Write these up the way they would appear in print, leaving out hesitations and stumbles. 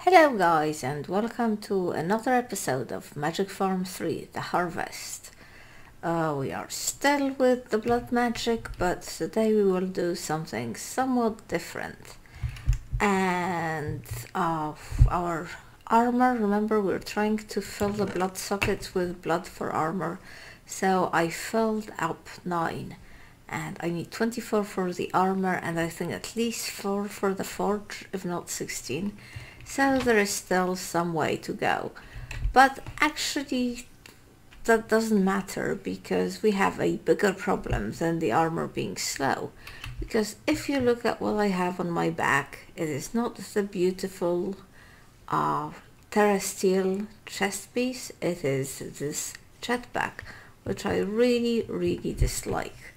Hello guys, and welcome to another episode of Magic Farm 3, The Harvest. We are still with the blood magic, but today we will do something somewhat different. And our armor, remember we're trying to fill the blood sockets with blood for armor. So I filled up 9. And I need 24 for the armor, and I think at least 4 for the forge, if not 16. So there is still some way to go. But actually that doesn't matter, because we have a bigger problem than the armor being slow. Because if you look at what I have on my back, it is not the beautiful terrestrial chest piece, it is this jetpack, which I really dislike.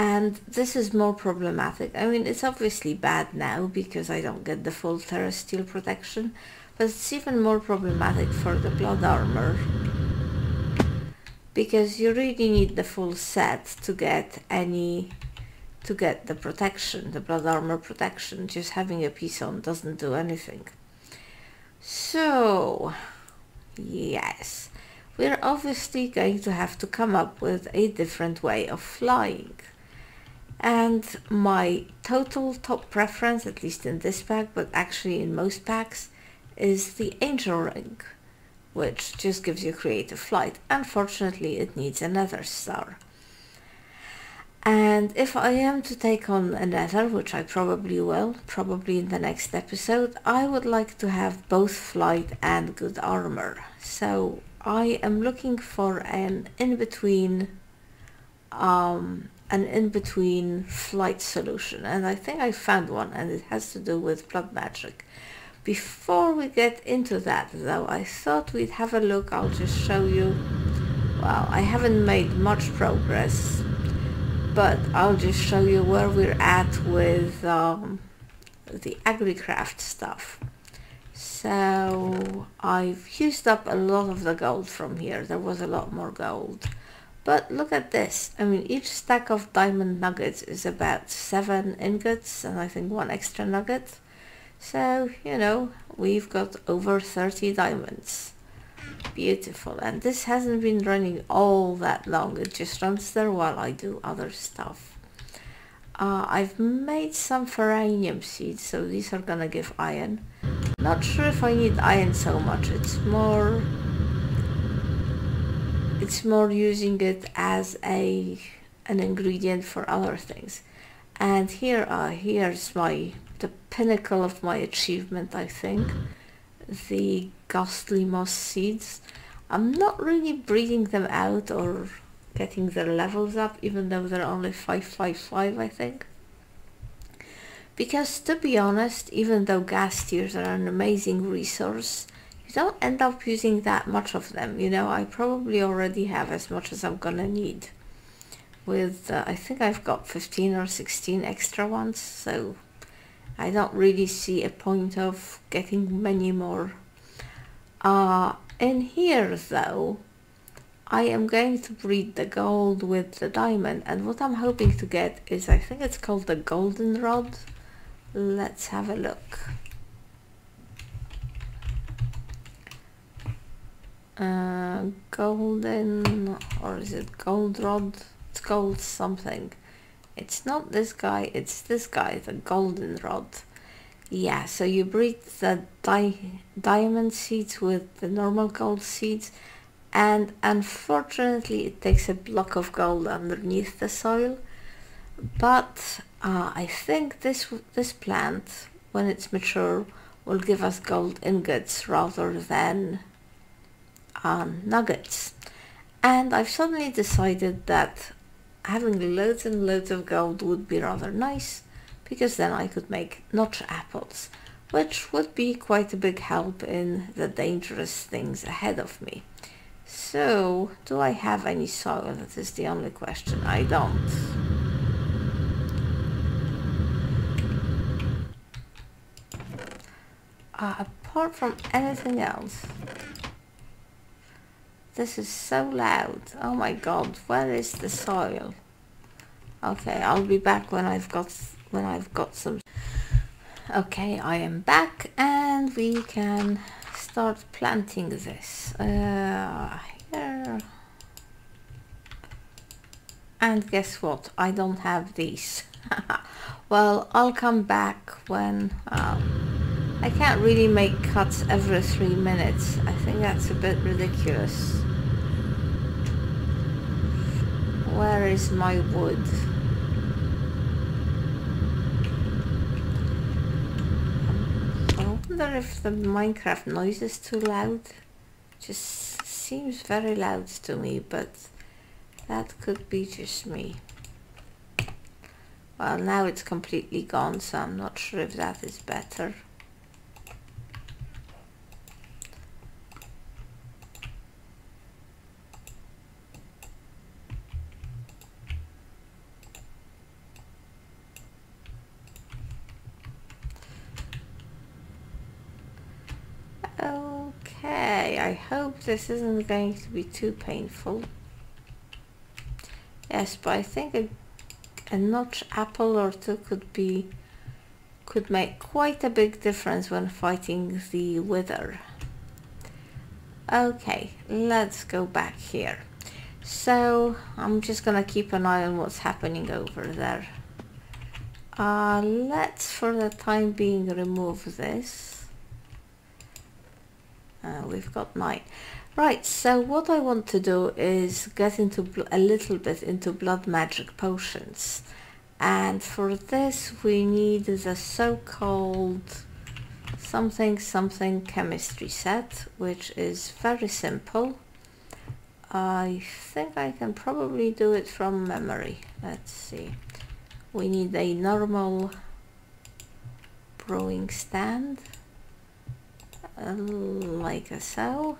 And this is more problematic. I mean, it's obviously bad now because I don't get the full terrestrial protection, but it's even more problematic for the blood armor, because you really need the full set to get the protection, the blood armor protection. Just having a piece on doesn't do anything. So yes, we're obviously going to have to come up with a different way of flying. And my total top preference, at least in this pack, but actually in most packs, is the angel ring, which just gives you creative flight. Unfortunately, it needs a nether star. And if I am to take on a nether, which I probably will, probably in the next episode, I would like to have both flight and good armor. So I am looking for an in-between flight solution, and I think I found one, and it has to do with blood magic. Before we get into that though, I thought we'd have a look. I'll just show you. Well, I haven't made much progress, but I'll just show you where we're at with the agricraft stuff. So I've used up a lot of the gold from here. There was a lot more gold. But look at this. I mean, each stack of diamond nuggets is about 7 ingots, and I think 1 extra nugget. So, you know, we've got over 30 diamonds. Beautiful. And this hasn't been running all that long. It just runs there while I do other stuff. I've made some ferranium seeds, so these are gonna give iron. Not sure if I need iron so much. It's more using it as an ingredient for other things. And here's the pinnacle of my achievement, I think, the ghastly moss seeds. I'm not really breeding them out or getting their levels up, even though they're only 555, I think, because to be honest, even though gas tiers are an amazing resource, you don't end up using that much of them. You know, I probably already have as much as I'm gonna need. With I think I've got 15 or 16 extra ones, so I don't really see a point of getting many more. In here though, I am going to breed the gold with the diamond, and what I'm hoping to get is, I think it's called the goldenrod. Let's have a look. Golden, or is it goldenrod? It's gold something. It's not this guy, it's this guy, the goldenrod. Yeah, so you breed the diamond seeds with the normal gold seeds, and unfortunately it takes a block of gold underneath the soil. But I think this plant, when it's mature, will give us gold ingots rather than nuggets. And I've suddenly decided that having loads and loads of gold would be rather nice, because then I could make notch apples, which would be quite a big help in the dangerous things ahead of me. So, do I have any soil? That is the only question. I don't. Apart from anything else. This is so loud. Oh my god, where is the soil? Okay, I'll be back when I've got some. Okay, I am back and we can start planting this here. And guess what? I don't have these. Well, I'll come back when I can't really make cuts every 3 minutes. I think that's a bit ridiculous. Where is my wood? I wonder if the Minecraft noise is too loud. Just seems very loud to me, but that could be just me. Well, now it's completely gone, so I'm not sure if that is better. Okay, I hope this isn't going to be too painful. Yes, but I think a notch apple or two could make quite a big difference when fighting the wither. Okay, let's go back here. So I'm just gonna keep an eye on what's happening over there. Let's for the time being remove this. We've got 9. Right, so what I want to do is get into a little bit into blood magic potions, and for this we need the so-called something chemistry set, which is very simple. I think I can probably do it from memory. Let's see. We need a normal brewing stand, like so,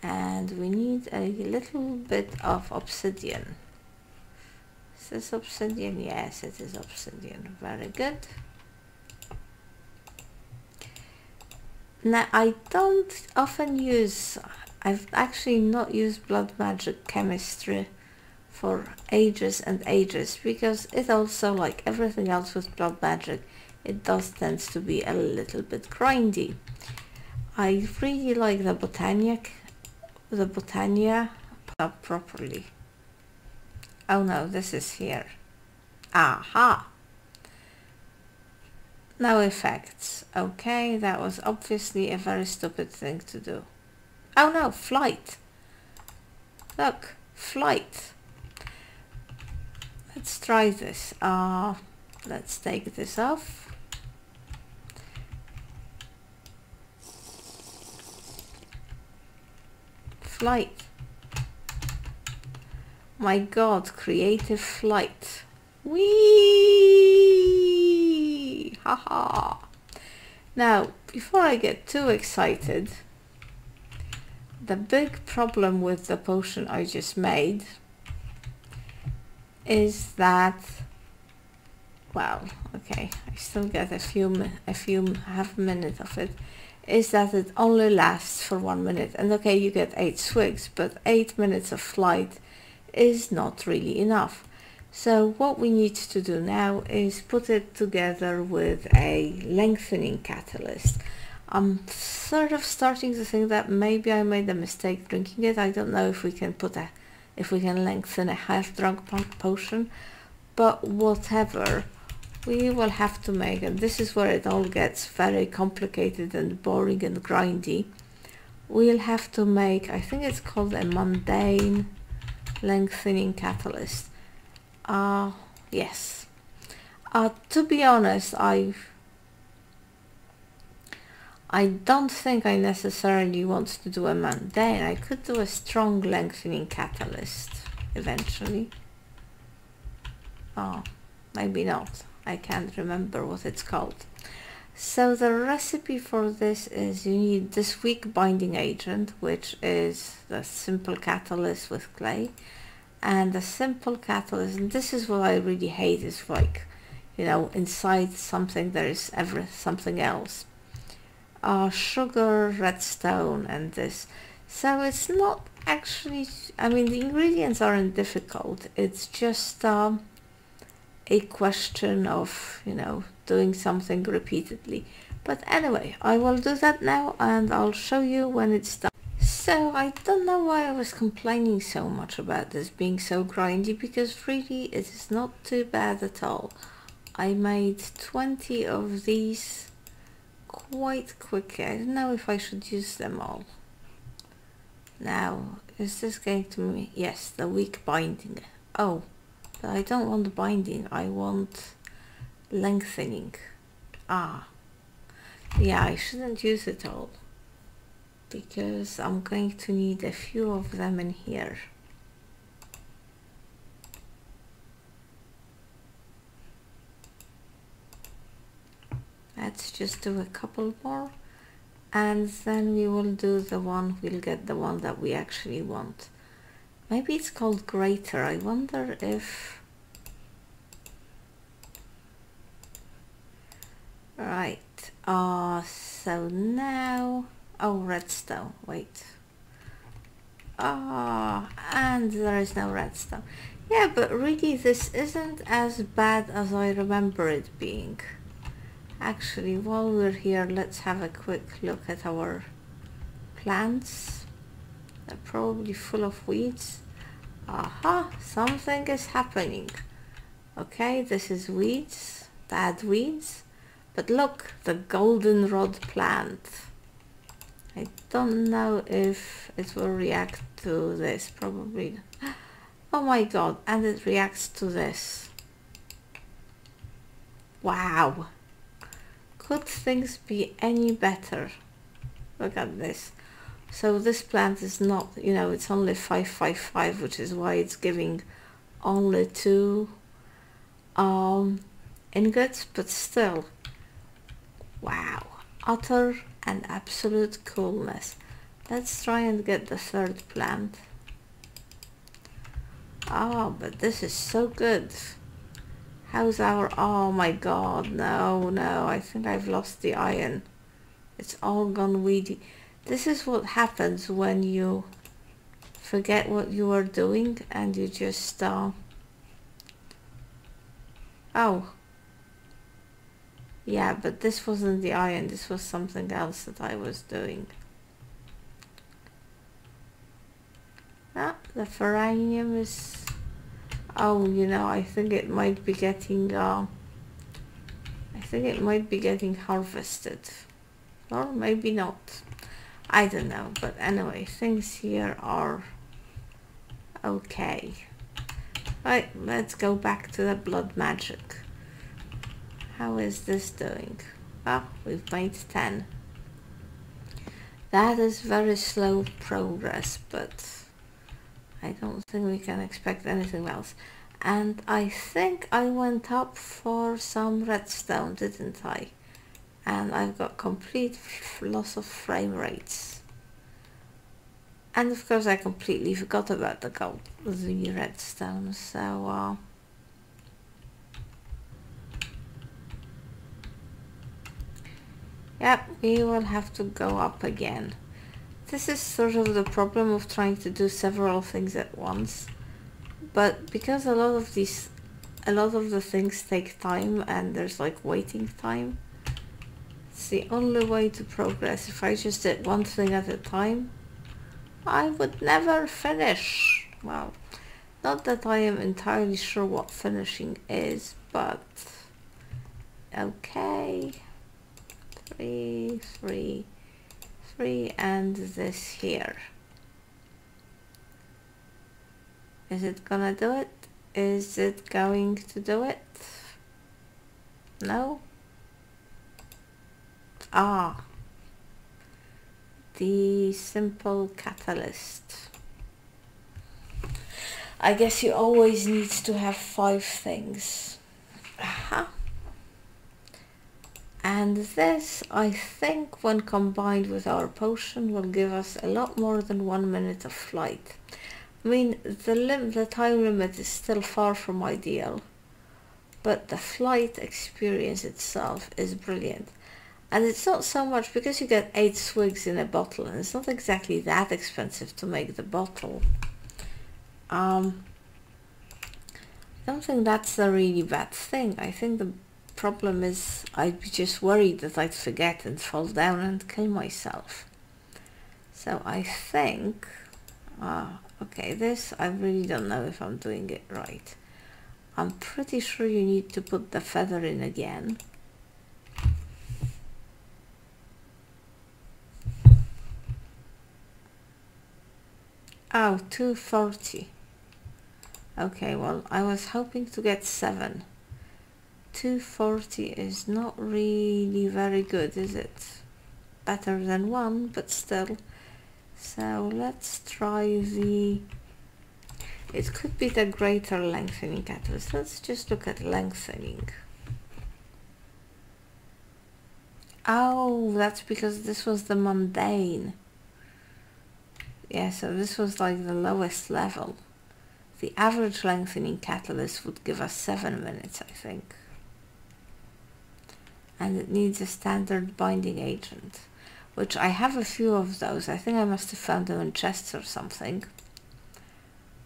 and we need a little bit of obsidian. Is this obsidian? Yes, it is obsidian. Very good. Now I don't often use, I've actually not used blood magic chemistry for ages and ages, because it also, like everything else with blood magic, it does tends to be a little bit grindy. I really like the Botania properly. Oh no, this is here. Aha! No effects. Okay, that was obviously a very stupid thing to do. Oh no, flight! Look, flight! Let's try this. Let's take this off. Flight. My god, creative flight. Whee! Haha! Now, before I get too excited, the big problem with the potion I just made is that, well, okay, I still get a few half minute of it, is that it only lasts for 1 minute. And okay, you get 8 swigs, but 8 minutes of flight is not really enough. So what we need to do now is put it together with a lengthening catalyst. I'm sort of starting to think that maybe I made a mistake drinking it. I don't know if we can lengthen a half-drunk potion, but whatever. We will have to make, and this is where it all gets very complicated and boring and grindy. We'll have to make, I think it's called a mundane lengthening catalyst. Yes. To be honest, I don't think I necessarily want to do a mundane. I could do a strong lengthening catalyst eventually. Oh, maybe not. I can't remember what it's called. So the recipe for this is you need this weak binding agent, which is the simple catalyst with clay. And the simple catalyst, and this is what I really hate, is like, you know, inside something there is something else. Sugar, redstone, and this. So it's not actually, I mean, the ingredients aren't difficult. It's just a question of, you know, doing something repeatedly. But anyway, I will do that now and I'll show you when it's done. So I don't know why I was complaining so much about this being so grindy, because really it is not too bad at all. I made 20 of these quite quickly. I don't know if I should use them all. Now, is this going to me? Yes, the weak binding. Oh, but I don't want the binding, I want lengthening. Ah, yeah, I shouldn't use it all, because I'm going to need a few of them in here. Let's just do a couple more, and then we will do the one, we'll get the one that we actually want. Maybe it's called greater. I wonder if... Right, so now... Oh, redstone, wait. And there is no redstone. Yeah, but really this isn't as bad as I remember it being. Actually, while we're here, let's have a quick look at our plants. They're probably full of weeds. Aha, something is happening. Okay, this is weeds, bad weeds. But look, the goldenrod plant. I don't know if it will react to this, probably. Oh my god, and it reacts to this. Wow. Could things be any better? Look at this. So this plant is not, you know, it's only 555, which is why it's giving only 2 ingots, but still, wow, utter and absolute coolness. Let's try and get the third plant. Oh, but this is so good. How's our, oh my god, no, I think I've lost the iron. It's all gone weedy. This is what happens when you forget what you are doing and you just, oh. Yeah, but this wasn't the iron, this was something else that I was doing. Ah, the ferranium is... Oh, you know, I think it might be getting, harvested. Or maybe not. I don't know, but anyway, things here are okay. Right, let's go back to the blood magic. How is this doing? Ah, we've made 10. That is very slow progress, but I don't think we can expect anything else. And I think I went up for some redstone, didn't I? And I've got complete loss of frame rates. And of course I completely forgot about the redstone, so yep, we will have to go up again. This is sort of the problem of trying to do several things at once. But because a lot of the things take time and there's like waiting time, it's the only way to progress. If I just did one thing at a time, I would never finish. Well, not that I am entirely sure what finishing is, but okay. 3, 3, 3, and this here. Is it gonna do it? Is it going to do it? No? Ah, the simple catalyst. I guess you always need to have 5 things. Aha. And this, I think, when combined with our potion, will give us a lot more than 1 minute of flight. I mean, the time limit is still far from ideal, but the flight experience itself is brilliant. And it's not so much because you get 8 swigs in a bottle, and it's not exactly that expensive to make the bottle. I don't think that's a really bad thing. I think the problem is I'd be just worried that I'd forget and fall down and kill myself. So I think, okay, this I really don't know if I'm doing it right. I'm pretty sure you need to put the feather in again. Oh, 240. Okay, well, I was hoping to get 7. 240 is not really very good, is it? Better than 1, but still. So let's try the... It could be the greater lengthening catalyst. Let's just look at lengthening. Oh, that's because this was the mundane. Yeah, so this was like the lowest level. The average lengthening catalyst would give us 7 minutes, I think. And it needs a standard binding agent, which I have a few of those. I think I must have found them in chests or something.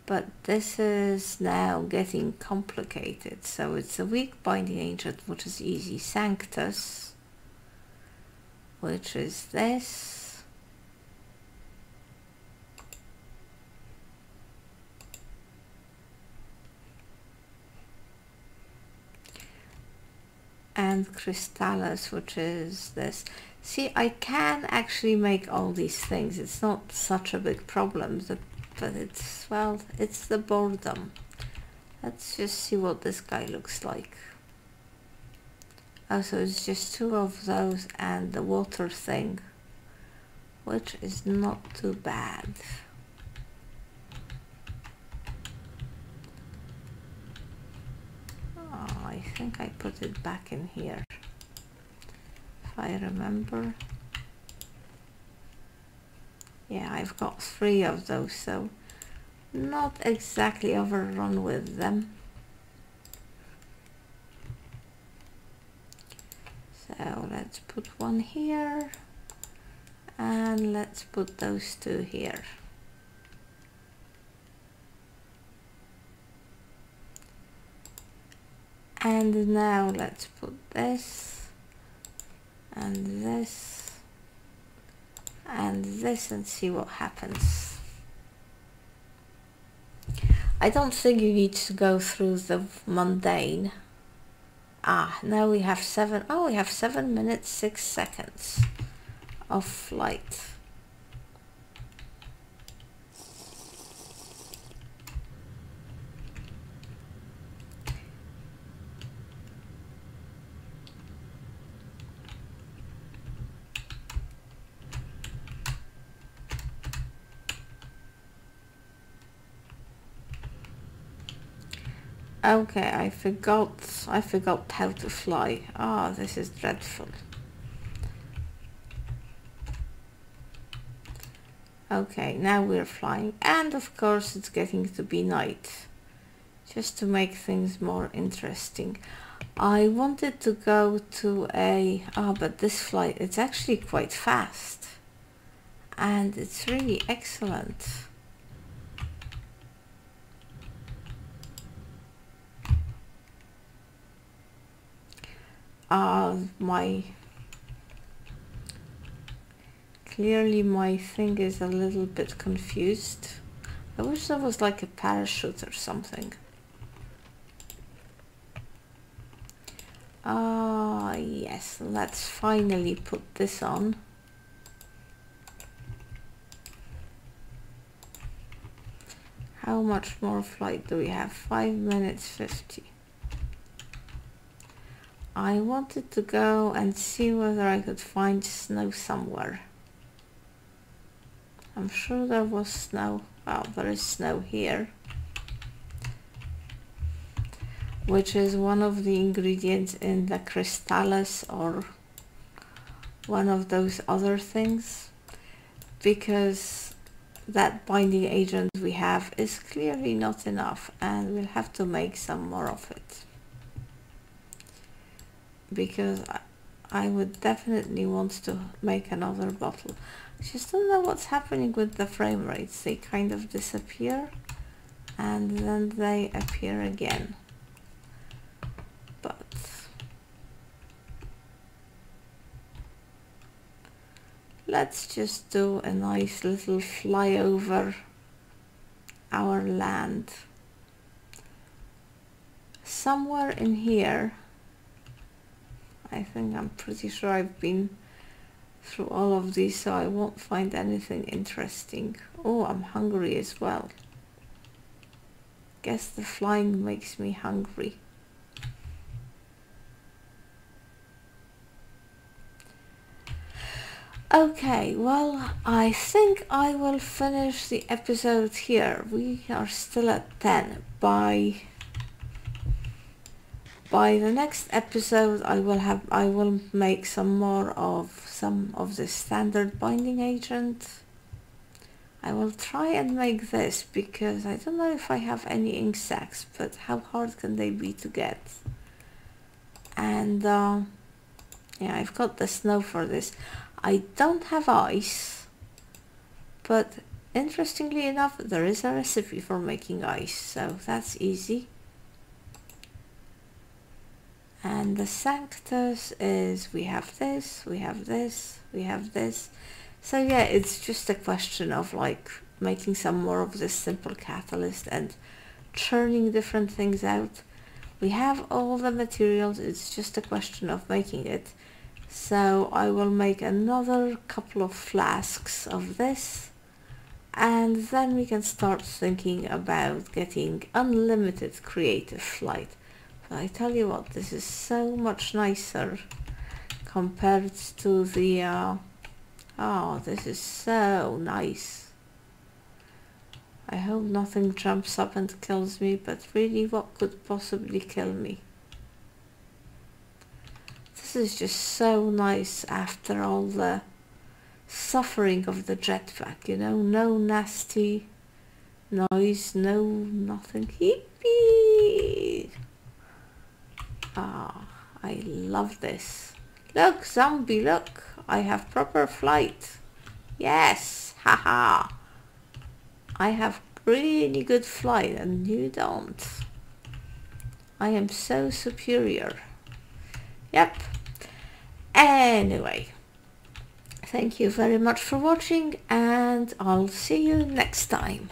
But this is now getting complicated. So it's a weak binding agent, which is easy. Sanctus, which is this. And Crystallis, which is this. See, I can actually make all these things. It's not such a big problem, but it's, well, it's the boredom. Let's just see what this guy looks like. Oh, so it's just 2 of those and the water thing, which is not too bad. Oh, I think I put it back in here, if I remember. Yeah, I've got 3 of those, so not exactly overrun with them. So let's put 1 here, and let's put those 2 here. And now let's put this, and this, and this, and see what happens. I don't think you need to go through the mundane. Ah, now we have 7, oh, we have 7 minutes, 6 seconds of flight. Okay, I forgot how to fly. Ah, this is dreadful. Okay, now we're flying, and of course it's getting to be night, just to make things more interesting. I wanted to go to a, but this flight, it's actually quite fast, and it's really excellent. Clearly my thing is a little bit confused. I wish there was like a parachute or something. Yes, let's finally put this on. How much more flight do we have? 5 minutes 50. I wanted to go and see whether I could find snow somewhere. I'm sure there was snow. Well, there is snow here, which is one of the ingredients in the Crystallis or one of those other things, because that binding agent we have is clearly not enough, and we'll have to make some more of it, because I would definitely want to make another bottle. I just don't know what's happening with the frame rates. They kind of disappear and then they appear again. let's just do a nice little flyover our land. Somewhere in here, I think I'm pretty sure I've been through all of these, so I won't find anything interesting. Oh, I'm hungry as well. Guess the flying makes me hungry. Okay, well, I think I will finish the episode here. We are still at 10. By the next episode, I will make some of the standard binding agent. I will try and make this because I don't know if I have any ink sacks, but how hard can they be to get? And yeah, I've got the snow for this. I don't have ice, but interestingly enough, there is a recipe for making ice, so that's easy. And the Sanctus is, we have this, we have this, we have this. So yeah, it's just a question of like making some more of this simple catalyst and churning different things out. We have all the materials, it's just a question of making it. So I will make another couple of flasks of this, and then we can start thinking about getting unlimited creative flight. But I tell you what, this is so much nicer compared to the oh, this is so nice. I hope nothing jumps up and kills me, but really, what could possibly kill me? This is just so nice after all the suffering of the jetpack, you know, no nasty noise, no nothing. Yippee! Ah, I love this. Look, zombie, look, I have proper flight. Yes, haha. I have really good flight and you don't. I am so superior. Yep. Anyway, thank you very much for watching, and I'll see you next time.